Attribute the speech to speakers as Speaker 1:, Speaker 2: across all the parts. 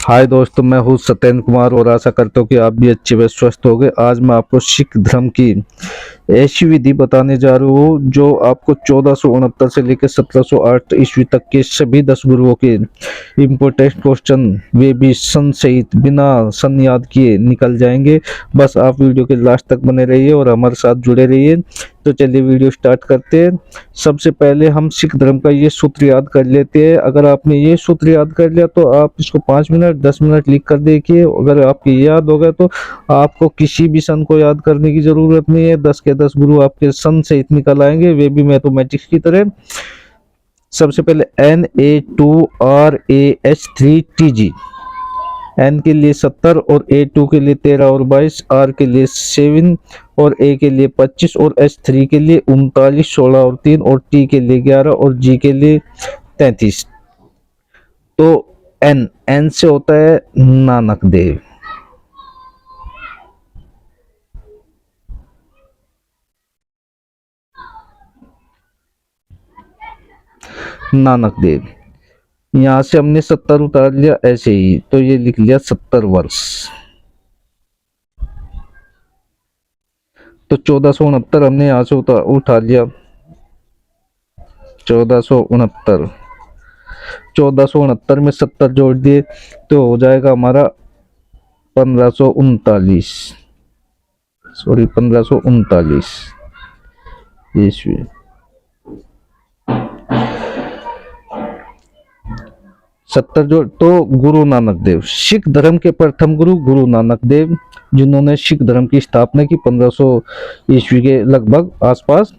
Speaker 1: हाय दोस्तों, मैं हूँ सत्येंद्र कुमार और आशा करता हूँ कि आप भी अच्छे व स्वस्थ होंगे। आज मैं आपको सिख धर्म की ऐसी विधि बताने जा रहा हूँ जो आपको 1469 से लेकर 1708 ईस्वी तक के सभी 10 गुरुओं के इम्पोर्टेंट क्वेश्चन वे भी सन सहित बिना सन याद किए निकल जाएंगे। बस आप वीडियो के लास्ट तक बने रहिए और हमारे साथ जुड़े रहिए। तो चलिए वीडियो स्टार्ट करते हैं। सबसे पहले हम सिख धर्म का ये सूत्र याद कर लेते हैं। अगर आपने ये सूत्र याद कर लिया तो आप इसको 5 मिनट 10 मिनट लिख कर देखिए। अगर आपको ये याद होगा तो आपको किसी भी सन को याद करने की जरूरत नहीं है। 10 के 10 गुरु आपके सन सहित निकल आएंगे, वे भी मैथमेटिक्स की तरह। सबसे पहले Na2RAH3TG। एन के लिए 70 और A2 के लिए 13 और 22, आर के लिए 7 और ए के लिए 25 और H3 के लिए 39, 16 और 3 और टी के लिए 11 और जी के लिए 33। तो एन एन से होता है नानक देव। नानक देव, यहां से हमने 70 उतार लिया ऐसे ही, तो ये लिख लिया 70 वर्ष। तो 1469 हमने यहां से उठा लिया। 1469, 1469 में 70 जोड़ दिए तो हो जाएगा हमारा 1539, सॉरी 1539 ईस्वी। 70 जोड़ तो गुरु नानक देव, सिख धर्म के प्रथम गुरु गुरु नानक देव, जिन्होंने सिख धर्म की स्थापना की 1500 ईस्वी के लगभग आसपास।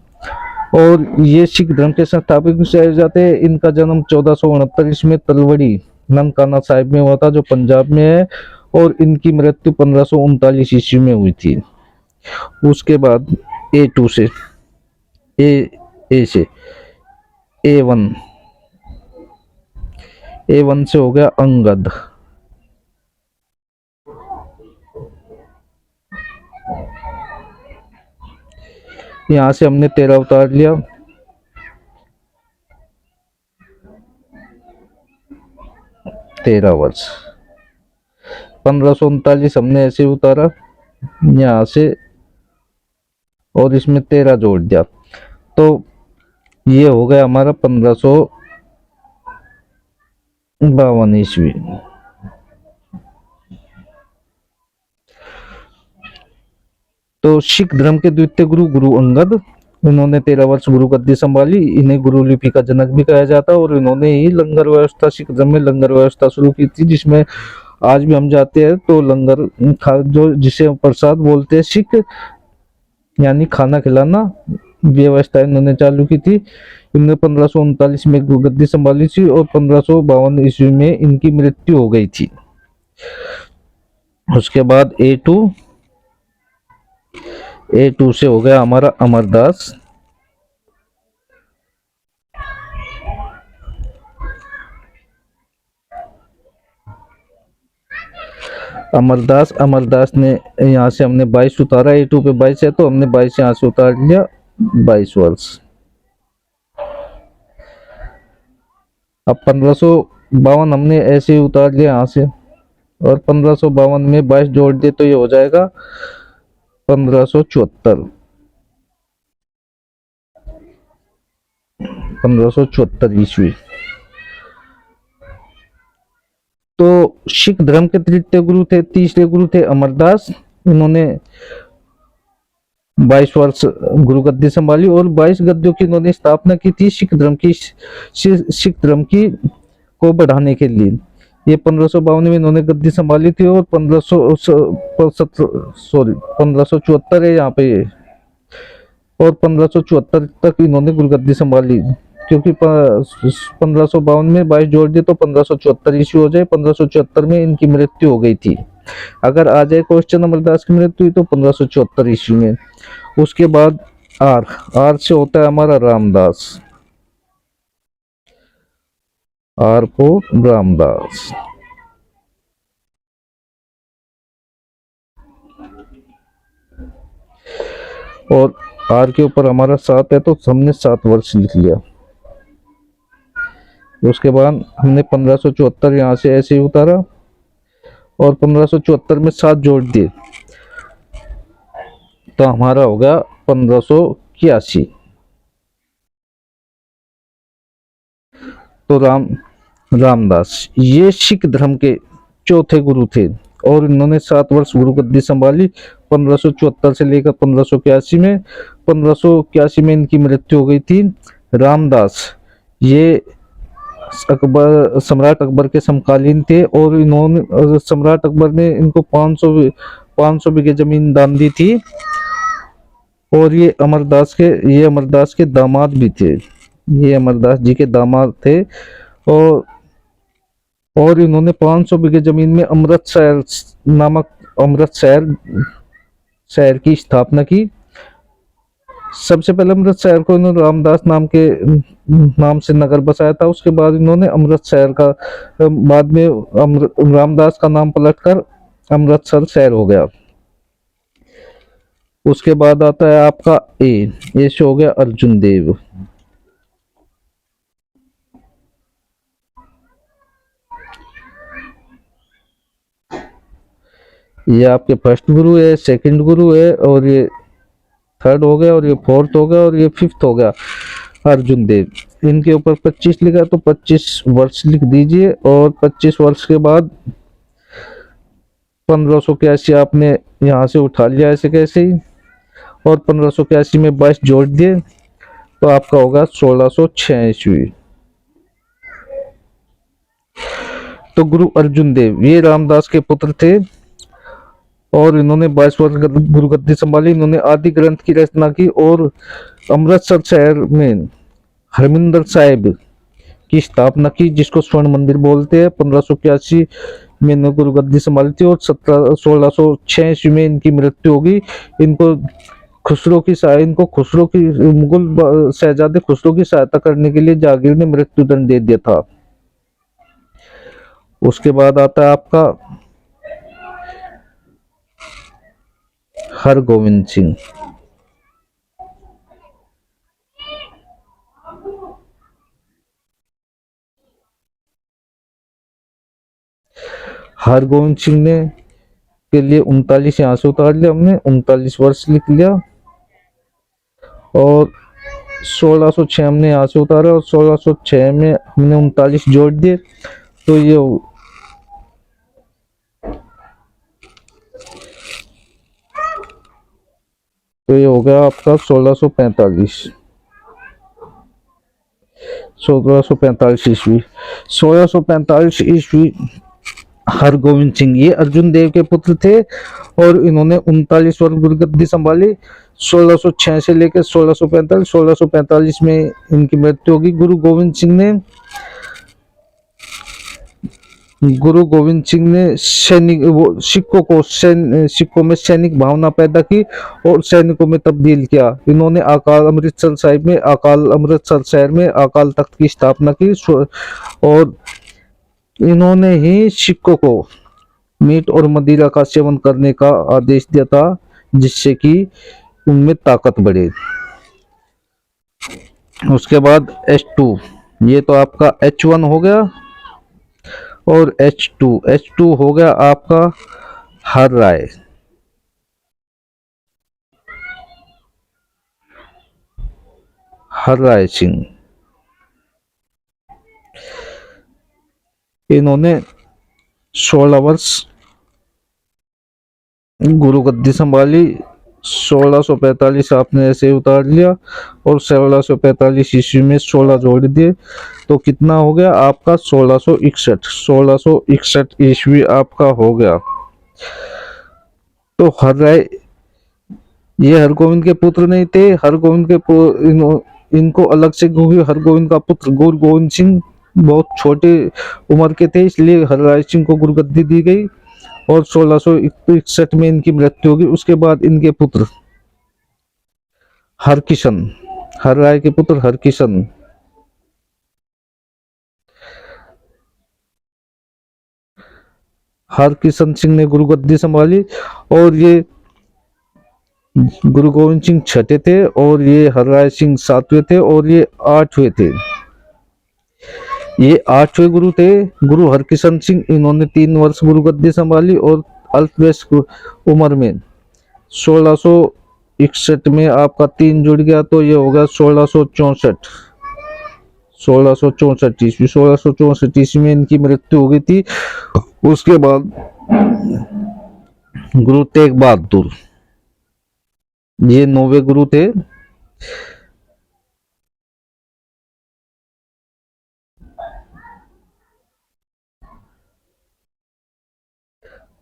Speaker 1: और ये सिख धर्म के संस्थापक भी कहे जाते हैं। इनका जन्म 1469 ईस्वी में तलवड़ी ननकाना साहिब में हुआ था, जो पंजाब में है। और इनकी मृत्यु 1539 ईस्वी में हुई थी। उसके बाद A2 से ए से A1, A1 से हो गया अंगद। यहां से हमने 13 उतार लिया। 13 वर्ष। 1539 हमने ऐसे उतारा यहां से और इसमें 13 जोड़ दिया, तो ये हो गया हमारा 1552 ईस्वी। तो सिख धर्म के द्वितीय गुरु गुरु अंगद, इन्होंने 13 वर्ष गुरु गद्दी संभाली। इन्हें गुरु लिपि का जनक भी कहा जाता है और इन्होंने ही लंगर व्यवस्था, सिख धर्म में लंगर व्यवस्था शुरू की थी, जिसमें आज भी हम जाते हैं तो लंगर जो जिसे प्रसाद बोलते हैं सिख, यानी खाना खिलाना व्यवस्था इन्होंने चालू की थी। इन्होंने 1539 में गद्दी संभाली थी और 1552 ईस्वी में इनकी मृत्यु हो गई थी। उसके बाद A2 से हो गया हमारा अमरदास। अमरदास ने यहाँ से हमने 22 उतारा। A2 पे 22 है तो हमने 22 यहाँ से उतार लिया, 22 वर्ष। अब 1552 हमने ऐसे ही उतार लिया यहाँ से, और 1552 में 22 जोड़ दिए तो ये हो जाएगा 1574। 1574 ईस्वी। तो सिख धर्म के तृतीय गुरु थे, तीसरे गुरु थे अमरदास। इन्होंने 22 वर्ष गुरु गद्दी संभाली और 22 गद्दियों की इन्होंने स्थापना की थी सिख धर्म की को बढ़ाने के लिए। ये 1552 में इन्होंने गद्दी संभाली थी और 1574 है यहाँ पे, और 1574 तक इन्होंने गुरुगद्दी संभाली। क्योंकि 1552 में 22 जोड़ दिए तो 1574 ईस्वी हो जाए। 1574 में इनकी मृत्यु हो गई थी। अगर आ जाए क्वेश्चन अमरदास की मृत्यु हुई तो 1574 ईस्वी में। उसके बाद आर से होता है हमारा रामदास। आर को रामदास। और आर के ऊपर हमारा 7 है तो हमने 7 वर्ष लिख लिया। उसके बाद हमने 1574 यहाँ से ऐसे ही उतारा और 1574 में 7 जोड़ दिए तो हमारा हो गया 1581। तो रामदास ये सिख धर्म के चौथे गुरु थे और इन्होंने 7 वर्ष गुरु गद्दी संभाली 1574 से लेकर 1581 में। 1581 में इनकी मृत्यु हो गई थी। रामदास ये सम्राट अकबर के समकालीन थे और इन्होंने सम्राट अकबर ने इनको 500 बीघे जमीन दान दी थी और ये अमरदास के दामाद भी थे। ये अमरदास जी के दामाद थे और इन्होंने 500 बीघे जमीन में अमृतसर शहर की स्थापना की। सबसे पहले अमृतसर को इन्होंने रामदास नाम से नगर बसाया था। उसके बाद इन्होंने अमृतसर का बाद में रामदास का नाम पलटकर अमृतसर शहर हो गया। उसके बाद आता है आपका ये शो हो गया अर्जुन देव। ये आपके फर्स्ट गुरु है, सेकंड गुरु है और ये थर्ड हो गया और ये फोर्थ हो गया और ये फिफ्थ हो गया अर्जुन देव। इनके ऊपर 25 लिखा तो 25 वर्ष लिख दीजिए और 25 वर्ष के बाद 1581 आपने यहाँ से उठा लिया ऐसे कैसे ही और 1581 में 22 जोड़ दिए तो आपका होगा 1606 ईस्वी। तो गुरु अर्जुन देव ये रामदास के पुत्र थे और इन्होंने 22 वर्ष गुरु गद्दी संभाली। इन्होंने आदि ग्रंथ की रचना की और अमृतसर शहर में हरमिंदर साहिब की स्थापना की जिसको स्वर्ण मंदिर बोलते हैं। 1581 में इन्होंने गुरु गद्दी संभाली थी और 1606 ईस्वी में इनकी मृत्यु होगी। इनको खुसरो की मुगल शहजादे खुसरो की सहायता करने के लिए जागीर ने मृत्यु दंड दे दिया था। उसके बाद आता है आपका हरगोविंद सिंह। हरगोविंद सिंह ने के लिए 39 यहाँ से उतार लिया हमने, 39 वर्ष लिख लिया और 1606 हमने यहाँ से उतारा और 1606 में हमने 39 जोड़ दिए तो ये हो गया आपका 1645 ईस्वी। 1645 ईस्वी हरगोविंद सिंह ये अर्जुन देव के पुत्र थे और इन्होंने 39 वर्ष गुरुगद्दी संभाली 1606 से लेकर 1645 में इनकी मृत्यु होगी। गुरु गोविंद सिंह ने सिखों में सैनिक भावना पैदा की और सैनिकों में तब्दील किया। इन्होंने अमृतसर शहर में अकाल तख्त की स्थापना की और इन्होंने ही सिखों को मीट और मदिरा का सेवन करने का आदेश दिया था जिससे कि उनमें ताकत बढ़े। उसके बाद H2 ये तो आपका H1 हो गया और H2 हो गया आपका हर राय सिंह। इन्होंने 16 वर्ष गुरु गद्दी संभाली। 1645 आपने ऐसे उतार लिया और 1645 ईस्वी में 16 जोड़ दिए तो कितना हो गया आपका 1661 ईस्वी आपका हो गया। तो ये हरगोविंद के पुत्र नहीं थे। इनको अलग से हरगोविंद का पुत्र गुरु गोविंद सिंह बहुत छोटे उम्र के थे इसलिए हरराय सिंह को गुरुगद्दी दी गई और 1661 में इनकी मृत्यु होगी। उसके बाद इनके पुत्र हरराय के पुत्र हरकिशन सिंह ने गुरुगद्दी संभाली और ये गुरु गोविंद सिंह छठे थे और ये हरराय सिंह 7वें थे और ये 8वें थे। ये 8वें गुरु थे, गुरु हरकिशन सिंह। इन्होंने 3 वर्ष गुरु गद्दी संभाली और अल्पवयस्क उम्र में 1661 में आपका 3 जुड़ गया तो ये होगा 1664। 1664 ईस्वी में इनकी मृत्यु हो गई थी। उसके बाद गुरु तेग बहादुर, ये 9वें गुरु थे।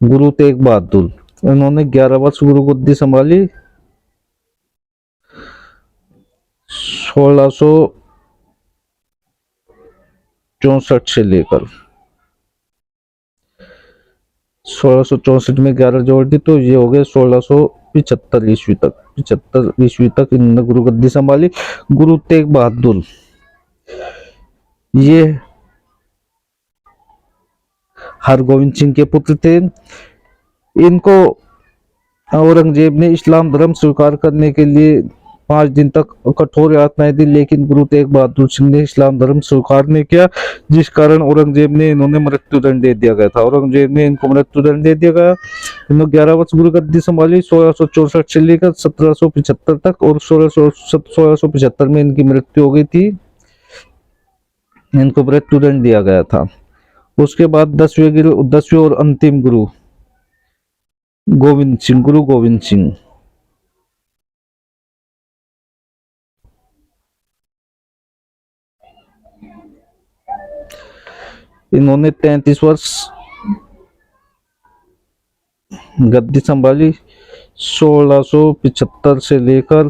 Speaker 1: गुरु तेग बहादुर, इन्होंने 11 वर्ष गुरु गद्दी संभाली 1664 से लेकर 1664 में 11 जोड़ दी तो ये हो गए 1675 ईस्वी तक। 75 ईस्वी तक इन्होंने गुरु गद्दी संभाली। गुरु तेग बहादुर ये हरगोविंद सिंह के पुत्र थे। इनको औरंगजेब ने इस्लाम धर्म स्वीकार करने के लिए 5 दिन तक कठोर यातनाएं दी, लेकिन गुरु तेग बहादुर सिंह ने इस्लाम धर्म स्वीकार नहीं किया, जिस कारण औरंगजेब ने इन्होंने मृत्युदंड दे दिया गया था। औरंगजेब ने इनको मृत्युदंड दे दिया गया। इन्होंने 11 वर्ष गुरु गद्दी संभाली 1664 से लेकर 1775 तक, और 1675 में इनकी मृत्यु हो गई थी। इनको मृत्युदंड दिया गया था। उसके बाद 10वें और अंतिम गुरु गोविंद सिंह, गुरु गोविंद सिंह। इन्होंने 33 वर्ष गद्दी संभाली 1675 से लेकर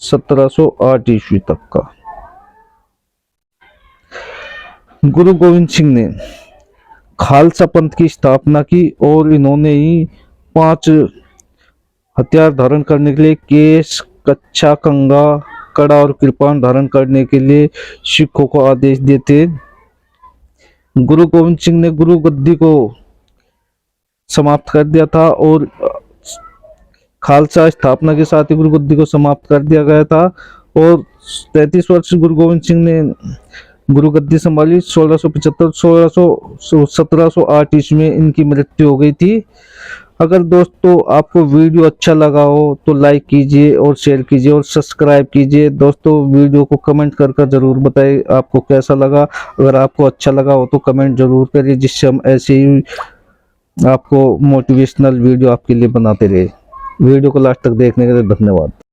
Speaker 1: 1708 ईस्वी तक का। गुरु गोविंद सिंह ने खालसा पंथ की स्थापना की और इन्होंने ही 5 हथियार धारण करने के लिए केस, कच्छा, कंगा, कड़ा और कृपाण धारण करने के लिए सिखों को आदेश दिए थे। गुरु गोविंद सिंह ने गुरु गद्दी को समाप्त कर दिया था और खालसा स्थापना के साथ ही गुरु गद्दी को समाप्त कर दिया गया था। और 33 वर्ष गुरु गोविंद सिंह ने गुरु गद्दी संभाली 1708 ईस्वी में इनकी मृत्यु हो गई थी। अगर दोस्तों आपको वीडियो अच्छा लगा हो तो लाइक कीजिए और शेयर कीजिए और सब्सक्राइब कीजिए। दोस्तों वीडियो को कमेंट कर जरूर बताएं आपको कैसा लगा। अगर आपको अच्छा लगा हो तो कमेंट जरूर करिए, जिससे हम ऐसे ही आपको मोटिवेशनल वीडियो आपके लिए बनाते रहे। वीडियो को लास्ट तक देखने के लिए धन्यवाद।